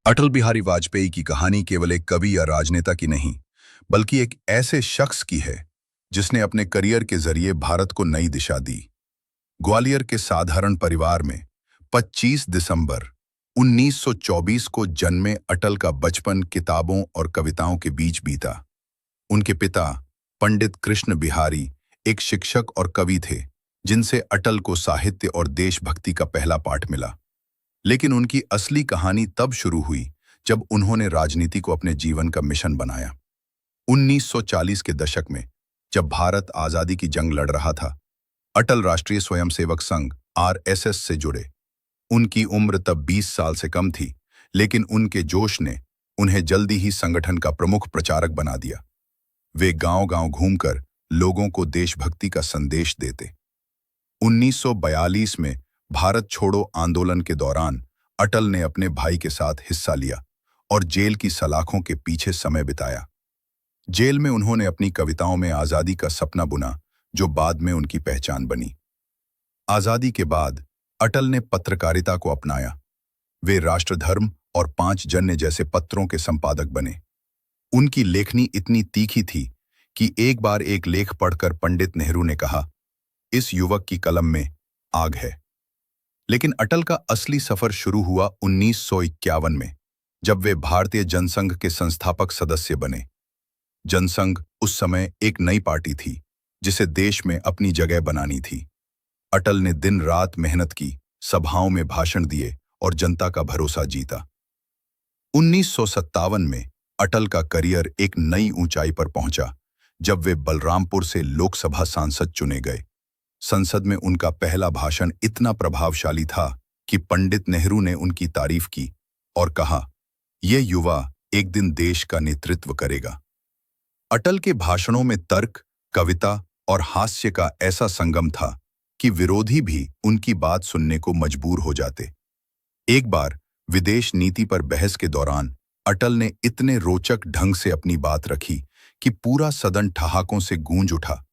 अटल बिहारी वाजपेयी की कहानी केवल एक कवि या राजनेता की नहीं, बल्कि एक ऐसे शख्स की है जिसने अपने करियर के जरिए भारत को नई दिशा दी। ग्वालियर के साधारण परिवार में 25 दिसंबर 1924 को जन्मे अटल का बचपन किताबों और कविताओं के बीच बीता। उनके पिता पंडित कृष्ण बिहारी एक शिक्षक और कवि थे, जिनसे अटल को साहित्य और देशभक्ति का पहला पाठ मिला। लेकिन उनकी असली कहानी तब शुरू हुई जब उन्होंने राजनीति को अपने जीवन का मिशन बनाया। 1940 के दशक में जब भारत आजादी की जंग लड़ रहा था, अटल राष्ट्रीय स्वयंसेवक संघ आरएसएस से जुड़े। उनकी उम्र तब 20 साल से कम थी, लेकिन उनके जोश ने उन्हें जल्दी ही संगठन का प्रमुख प्रचारक बना दिया। वे गांव-गांव घूमकर लोगों को देशभक्ति का संदेश देते। 1942 में भारत छोड़ो आंदोलन के दौरान अटल ने अपने भाई के साथ हिस्सा लिया और जेल की सलाखों के पीछे समय बिताया। जेल में उन्होंने अपनी कविताओं में आजादी का सपना बुना, जो बाद में उनकी पहचान बनी। आजादी के बाद अटल ने पत्रकारिता को अपनाया। वे राष्ट्रधर्म और 5 जन्य जैसे पत्रों के संपादक बने। उनकी लेखनी इतनी तीखी थी कि एक बार एक लेख पढ़कर पंडित नेहरू ने कहा, इस युवक की कलम में आग है। लेकिन अटल का असली सफर शुरू हुआ 1951 में, जब वे भारतीय जनसंघ के संस्थापक सदस्य बने। जनसंघ उस समय एक नई पार्टी थी, जिसे देश में अपनी जगह बनानी थी। अटल ने दिन रात मेहनत की, सभाओं में भाषण दिए और जनता का भरोसा जीता। 1957 में अटल का करियर एक नई ऊंचाई पर पहुंचा, जब वे बलरामपुर से लोकसभा सांसद चुने गए। संसद में उनका पहला भाषण इतना प्रभावशाली था कि पंडित नेहरू ने उनकी तारीफ की और कहा, यह युवा एक दिन देश का नेतृत्व करेगा। अटल के भाषणों में तर्क, कविता और हास्य का ऐसा संगम था कि विरोधी भी उनकी बात सुनने को मजबूर हो जाते। एक बार विदेश नीति पर बहस के दौरान अटल ने इतने रोचक ढंग से अपनी बात रखी कि पूरा सदन ठहाकों से गूंज उठा।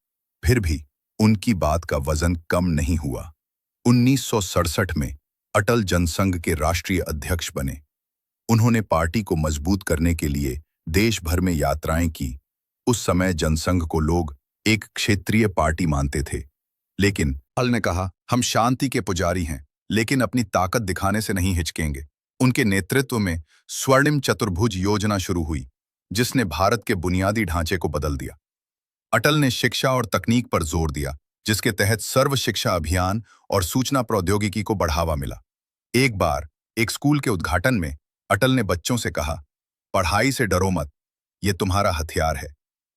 फिर भी उनकी बात का वजन कम नहीं हुआ। 1967 में अटल जनसंघ के राष्ट्रीय अध्यक्ष बने। उन्होंने पार्टी को मजबूत करने के लिए देश भर में यात्राएं की। उस समय जनसंघ को लोग एक क्षेत्रीय पार्टी मानते थे, लेकिन अटल ने कहा, हम शांति के पुजारी हैं, लेकिन अपनी ताकत दिखाने से नहीं हिचकेंगे। उनके नेतृत्व में स्वर्णिम चतुर्भुज योजना शुरू हुई, जिसने भारत के बुनियादी ढांचे को बदल दिया। अटल ने शिक्षा और तकनीक पर जोर दिया, जिसके तहत सर्व शिक्षा अभियान और सूचना प्रौद्योगिकी को बढ़ावा मिला। एक बार एक स्कूल के उद्घाटन में अटल ने बच्चों से कहा, पढ़ाई से डरो मत, ये तुम्हारा हथियार है।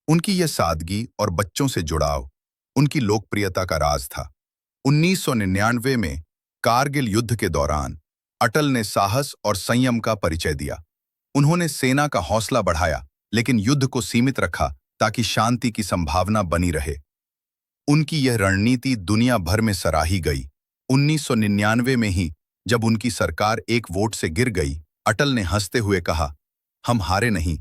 उनकी यह सादगी और बच्चों से जुड़ाव उनकी लोकप्रियता का राज था। 1999 में कारगिल युद्ध के दौरान अटल ने साहस और संयम का परिचय दिया। उन्होंने सेना का हौसला बढ़ाया, लेकिन युद्ध को सीमित रखा ताकि शांति की संभावना बनी रहे। उनकी यह रणनीति दुनिया भर में सराही गई। 1999 में ही जब उनकी सरकार एक वोट से गिर गई, अटल ने हंसते हुए कहा, हम हारे नहीं,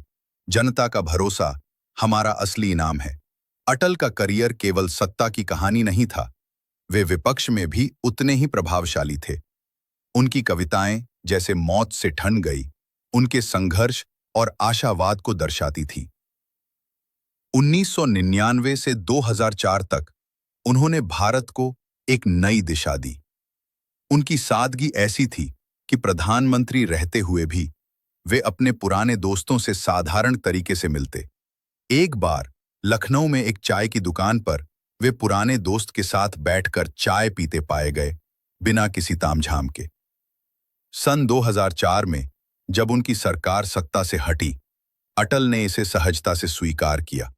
जनता का भरोसा हमारा असली इनाम है। अटल का करियर केवल सत्ता की कहानी नहीं था, वे विपक्ष में भी उतने ही प्रभावशाली थे। उनकी कविताएं जैसे मौत से ठन गई, उनके संघर्ष और आशावाद को दर्शाती थी। 1999 से 2004 तक उन्होंने भारत को एक नई दिशा दी। उनकी सादगी ऐसी थी कि प्रधानमंत्री रहते हुए भी वे अपने पुराने दोस्तों से साधारण तरीके से मिलते। एक बार लखनऊ में एक चाय की दुकान पर वे पुराने दोस्त के साथ बैठकर चाय पीते पाए गए, बिना किसी तामझाम के। सन 2004 में जब उनकी सरकार सत्ता से हटी, अटल ने इसे सहजता से स्वीकार किया।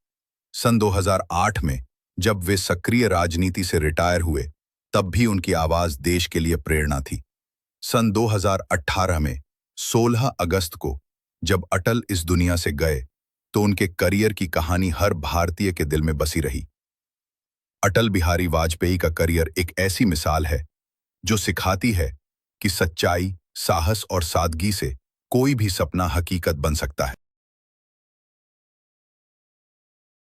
सन 2008 में जब वे सक्रिय राजनीति से रिटायर हुए, तब भी उनकी आवाज देश के लिए प्रेरणा थी। सन 2018 में 16 अगस्त को जब अटल इस दुनिया से गए, तो उनके करियर की कहानी हर भारतीय के दिल में बसी रही। अटल बिहारी वाजपेयी का करियर एक ऐसी मिसाल है जो सिखाती है कि सच्चाई, साहस और सादगी से कोई भी सपना हकीकत बन सकता है।